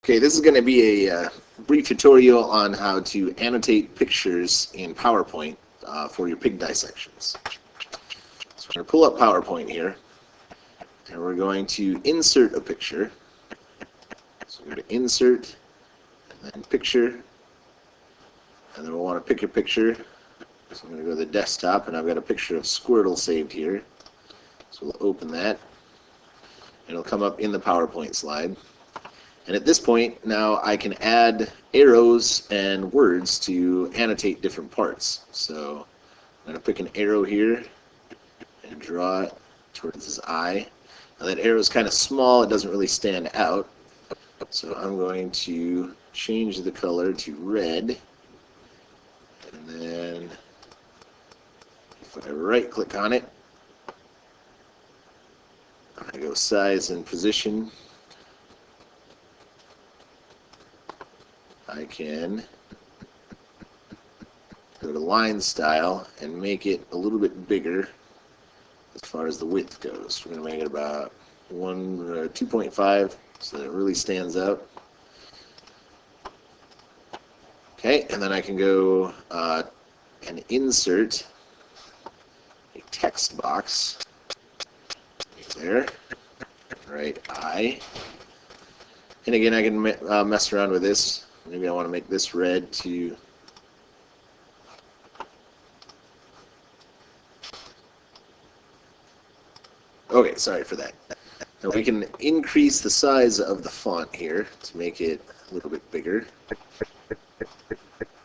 Okay, this is going to be a brief tutorial on how to annotate pictures in PowerPoint for your pig dissections. So we're going to pull up PowerPoint here, and we're going to insert a picture. So we're going to insert, and then picture, and then we'll want to pick a picture. So I'm going to go to the desktop, and I've got a picture of Squirtle saved here. So we'll open that, and it'll come up in the PowerPoint slide. And at this point, now I can add arrows and words to annotate different parts. So I'm going to pick an arrow here and draw it towards his eye. Now that arrow is kind of small, it doesn't really stand out. So I'm going to change the color to red. And then if I right click on it, I go size and position. I can go to line style and make it a little bit bigger as far as the width goes. We're going to make it about 2.5 so that it really stands out. Okay, and then I can go and insert a text box there, right eye. And again, I can mess around with this. Maybe I want to make this red to okay, sorry for that. Now we can increase the size of the font here to make it a little bit bigger.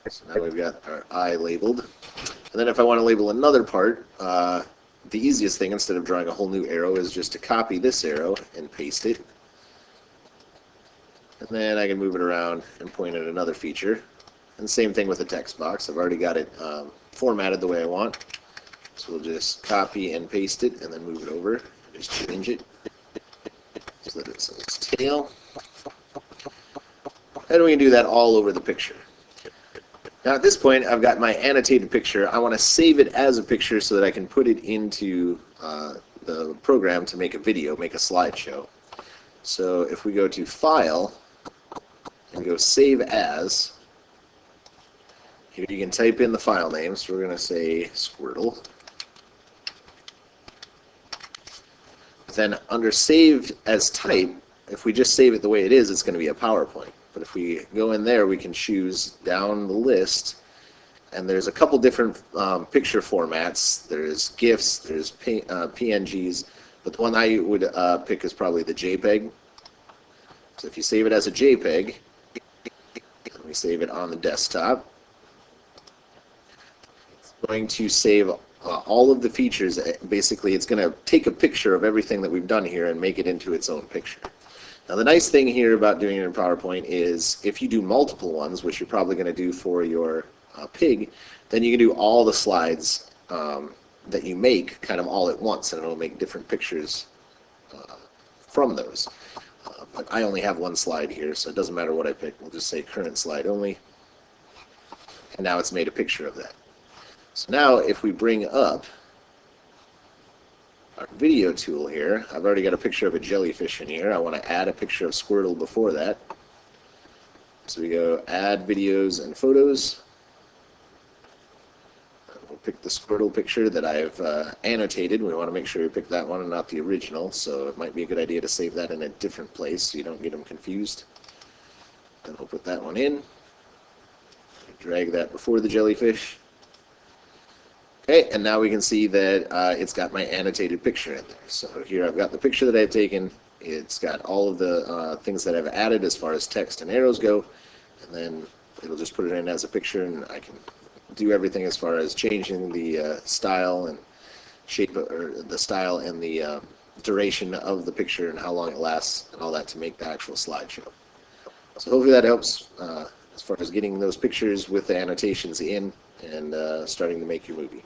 So now we've got our eye labeled. And then if I want to label another part, the easiest thing instead of drawing a whole new arrow is just to copy this arrow and paste it. And then I can move it around and point at another feature. And same thing with the text box. I've already got it formatted the way I want. So we'll just copy and paste it and then move it over. Just change it so that it says tail. And we can do that all over the picture. Now at this point I've got my annotated picture. I want to save it as a picture so that I can put it into the program to make a video, make a slideshow. So if we go to File and go Save As, here you can type in the file name. So we're going to say Squirtle. Then under Saved as Type, if we just save it the way it is, it's going to be a PowerPoint. But if we go in there, we can choose down the list, and there's a couple different picture formats. There's GIFs, there's PNGs, but the one I would pick is probably the JPEG. So if you save it as a JPEG, let me save it on the desktop. It's going to save all of the features. Basically, it's going to take a picture of everything that we've done here and make it into its own picture. Now the nice thing here about doing it in PowerPoint is if you do multiple ones, which you're probably going to do for your pig, then you can do all the slides that you make kind of all at once, and it'll make different pictures from those. But I only have one slide here, so it doesn't matter what I pick. We'll just say current slide only, and now it's made a picture of that. So now if we bring up our video tool here, I've already got a picture of a jellyfish in here. I want to add a picture of Squirtle before that. So we go Add Videos and Photos. We'll pick the Squirtle picture that I've annotated. We want to make sure we pick that one and not the original, so it might be a good idea to save that in a different place so you don't get them confused. Then we'll put that one in. Drag that before the jellyfish. Okay, and now we can see that it's got my annotated picture in there. So here I've got the picture that I've taken. It's got all of the things that I've added as far as text and arrows go, and then it'll just put it in as a picture, and I can do everything as far as changing the style and shape, or the style and the duration of the picture and how long it lasts and all that to make the actual slideshow. So hopefully that helps as far as getting those pictures with the annotations in and starting to make your movie.